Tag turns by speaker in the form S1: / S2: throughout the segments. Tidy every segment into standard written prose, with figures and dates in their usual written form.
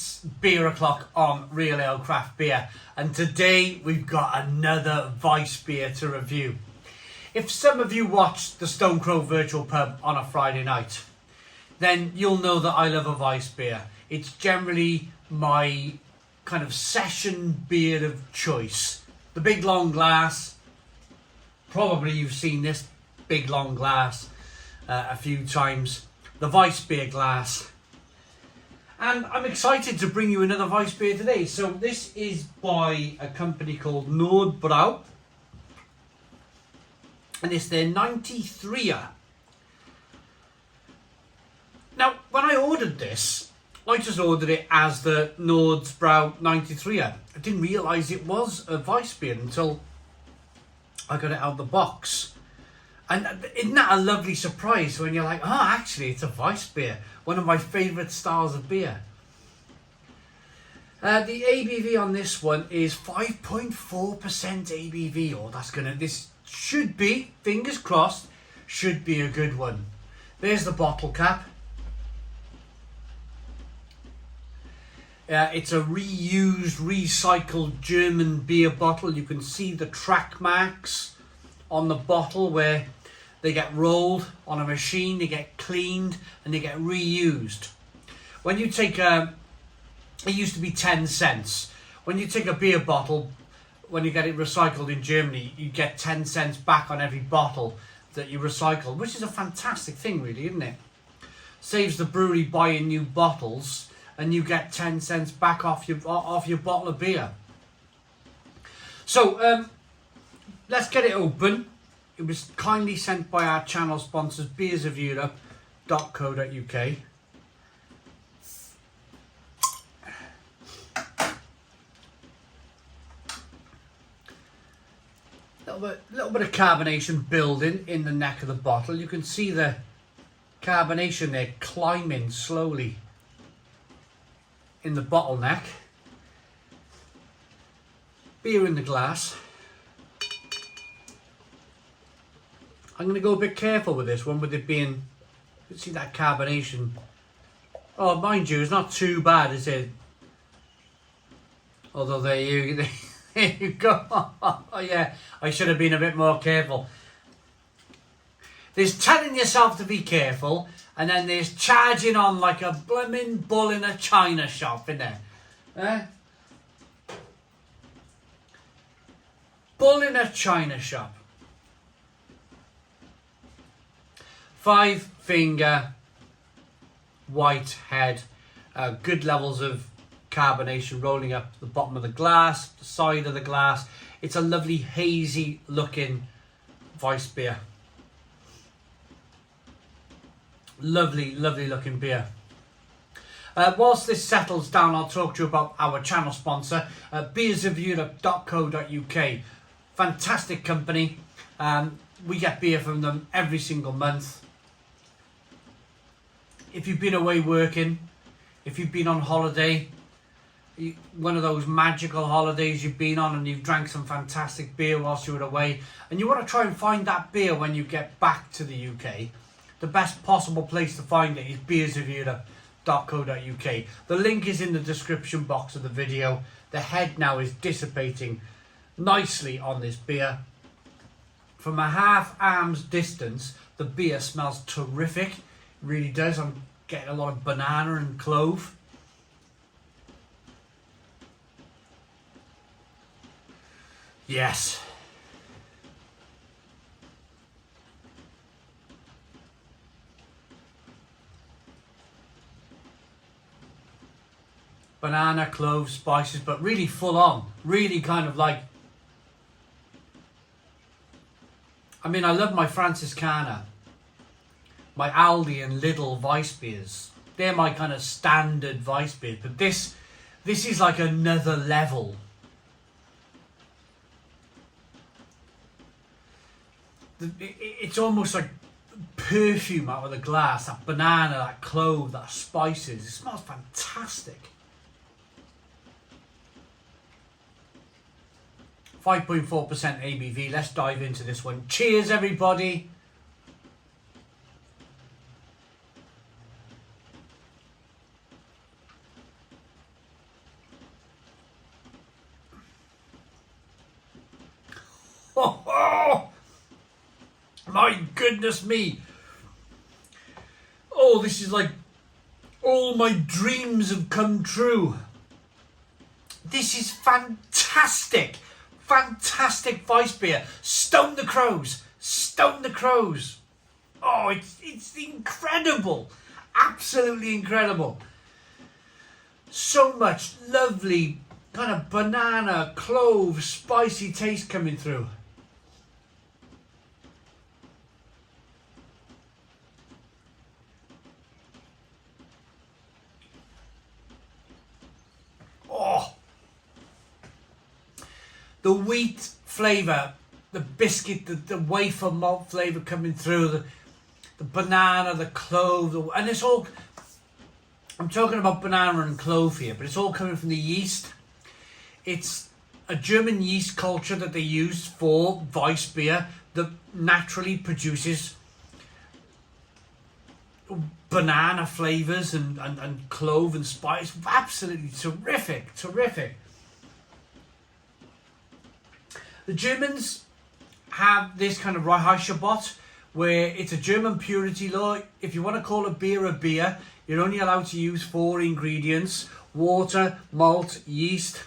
S1: It's Beer O'Clock on Real Ale Craft Beer, and today we've got another Weissbier to review. If some of you watched the Stone Crow Virtual Pub on a Friday night, then you'll know that I love a Weissbier. It's generally my kind of session beer of choice. The big long glass, probably you've seen this big long glass a few times. The Weissbier glass. And I'm excited to bring you another Weissbier today. So this is by a company called Nordbrau. And it's their 93er. Now, when I ordered this, I just ordered it as the Nordbrau 93er. I didn't realise it was a Weissbier until I got it out of the box. And isn't that a lovely surprise when you're like, oh, actually, it's a Weissbier, one of my favourite styles of beer. The ABV on this one is 5.4% ABV. Oh, this should be, fingers crossed, should be a good one. There's the bottle cap. It's a reused, recycled German beer bottle. You can see the track marks on the bottle where they get rolled on a machine, they get cleaned, and they get reused. When you take it used to be 10 cents. When you take a beer bottle, when you get it recycled in Germany, you get 10 cents back on every bottle that you recycle, which is a fantastic thing, really, isn't it? Saves the brewery buying new bottles, and you get 10 cents back off your bottle of beer. So, let's get it open. It was kindly sent by our channel sponsors, beersofeurope.co.uk. Little bit of carbonation building in the neck of the bottle. You can see the carbonation there climbing slowly in the bottleneck. Beer in the glass. I'm going to go a bit careful with this one, with it being, you can see that carbonation. Oh, mind you, it's not too bad, is it? Although there you go. Oh yeah, I should have been a bit more careful. There's telling yourself to be careful, and then there's charging on like a blooming bull in a china shop, isn't there? Bull in a china shop. 5-finger white head, good levels of carbonation rolling up the bottom of the glass, the side of the glass. It's a lovely hazy looking Weissbier. Lovely, lovely looking beer. Whilst this settles down, I'll talk to you about our channel sponsor, beersofeurope.co.uk. Fantastic company. We get beer from them every single month. If you've been away working, if you've been on holiday, one of those magical holidays you've been on and you've drank some fantastic beer whilst you were away, and you want to try and find that beer when you get back to the UK, the best possible place to find it is beersofeurope.co.uk. The link is in the description box of the video. The head now is dissipating nicely on this beer. From a half arm's distance, the beer smells terrific. It really does. I'm getting a lot of banana and clove. Yes. Banana, clove, spices, but really full on. Really kind of like, I mean, I love my Franziskaner, my Aldi and Lidl Weissbiers. They're my kind of standard Weissbier, but this is like another level. It's almost like perfume out of the glass, that banana, that clove, that spices. It smells fantastic. 5.4% ABV. Let's dive into this one. Cheers, everybody. Oh, my goodness me. Oh, this is like all my dreams have come true. This is fantastic. Fantastic Weissbier. Stone the crows. Stone the crows. Oh, it's incredible. Absolutely incredible. So much lovely kind of banana, clove, spicy taste coming through. Oh, the wheat flavour, the biscuit, the wafer malt flavour coming through, the banana, the clove, and it's all, I'm talking about banana and clove here, but it's all coming from the yeast. It's a German yeast culture that they use for Weissbier that naturally produces banana flavours and clove and spice. Absolutely terrific, terrific. The Germans have this kind of Reinheitsgebot where it's a German purity law. If you want to call a beer, you're only allowed to use 4 ingredients: water, malt, yeast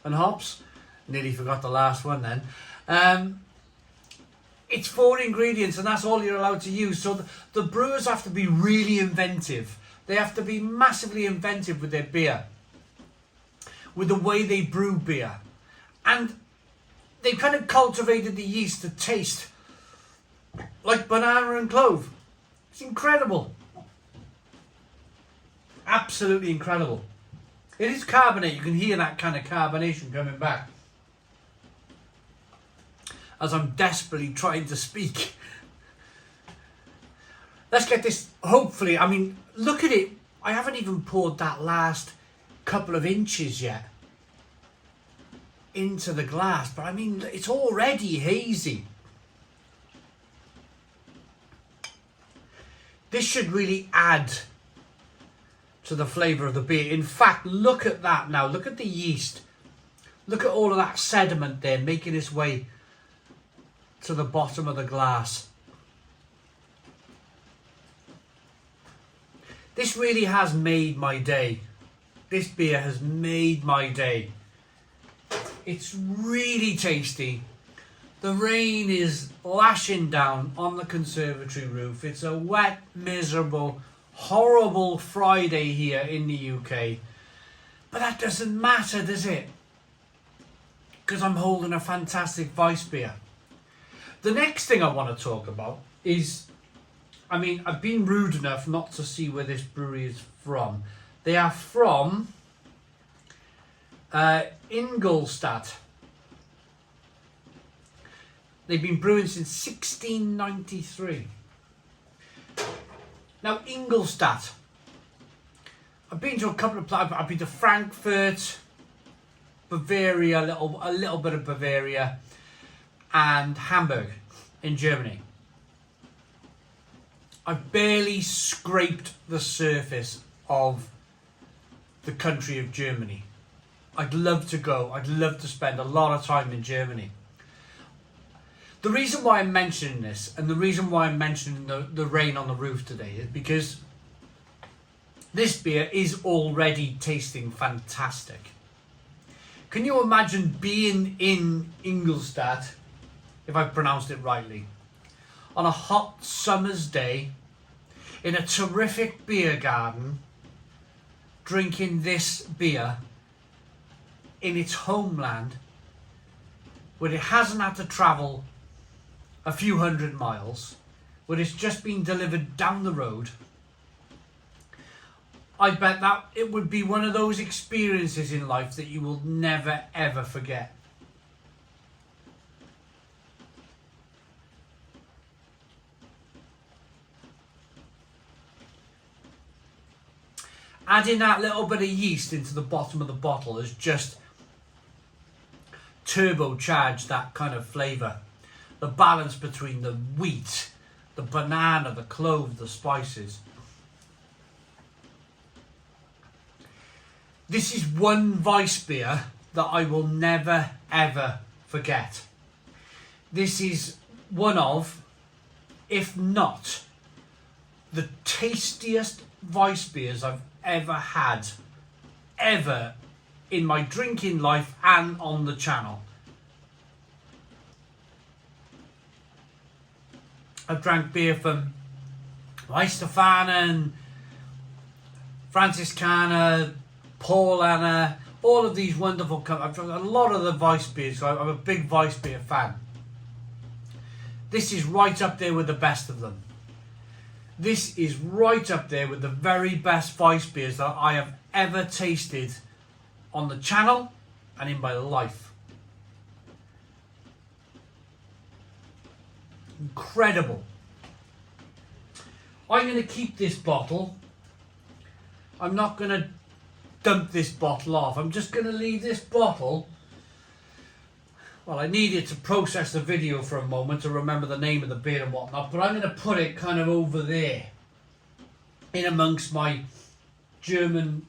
S1: and hops. Nearly forgot the last one then. It's 4 ingredients and that's all you're allowed to use. So the brewers have to be really inventive. They have to be massively inventive with their beer, with the way they brew beer. And they've kind of cultivated the yeast to taste like banana and clove. It's incredible. Absolutely incredible. It is carbonate. You can hear that kind of carbonation coming back as I'm desperately trying to speak. Let's get this, hopefully, I mean, look at it. I haven't even poured that last couple of inches yet into the glass, but I mean, it's already hazy. This should really add to the flavour of the beer. In fact, look at that now. Look at the yeast. Look at all of that sediment there making its way to the bottom of the glass. This really has made my day. This beer has made my day. It's really tasty. The rain is lashing down on the conservatory roof. It's a wet, miserable, horrible Friday here in the UK. But that doesn't matter, does it? Because I'm holding a fantastic Weissbier. The next thing I want to talk about is, I mean, I've been rude enough not to see where this brewery is from. They are from Ingolstadt. They've been brewing since 1693. Now, Ingolstadt. I've been to a couple of places. I've been to Frankfurt, Bavaria, a little bit of Bavaria, and Hamburg in Germany. I've barely scraped the surface of the country of Germany. I'd love to go. I'd love to spend a lot of time in Germany. The reason why I'm mentioning this, and the reason why I'm mentioning the rain on the roof today, is because this beer is already tasting fantastic. Can you imagine being in Ingolstadt, if I've pronounced it rightly, on a hot summer's day, in a terrific beer garden, drinking this beer in its homeland, where it hasn't had to travel a few hundred miles, where it's just been delivered down the road. I bet that it would be one of those experiences in life that you will never ever forget. Adding that little bit of yeast into the bottom of the bottle has just turbocharged that kind of flavour. The balance between the wheat, the banana, the clove, the spices. This is one Weissbier that I will never ever forget. This is one of, if not, the tastiest Weissbiers I've ever had, ever, in my drinking life and on the channel. I've drank beer from Weizenbier, Franziskaner, Paulaner, all of these wonderful companies. I've drunk a lot of the Weissbier, so I'm a big Weissbier fan. This is right up there with the best of them. This is right up there with the very best Weissbiers that I have ever tasted on the channel and in my life. Incredible. I'm going to keep this bottle. I'm not going to dump this bottle off. I'm just going to leave this bottle. Well, I needed to process the video for a moment to remember the name of the beer and whatnot, but I'm going to put it kind of over there in amongst my German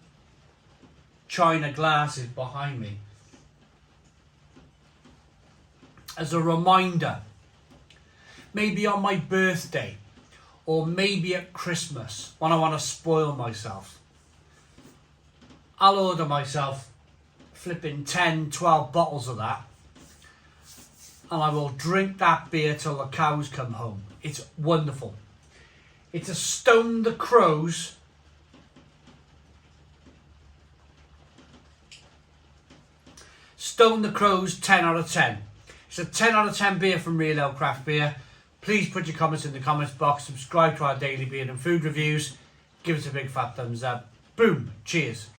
S1: china glasses behind me as a reminder, maybe on my birthday or maybe at Christmas when I want to spoil myself. I'll order myself flipping 10, 12 bottles of that, and I will drink that beer till the cows come home. It's wonderful. It's a Stone the Crows Stone the Crows 10 out of 10. It's a 10 out of 10 beer from Real Ale Craft Beer. Please put your comments in the comments box. Subscribe to our daily beer and food reviews. Give us a big fat thumbs up. Boom. Cheers.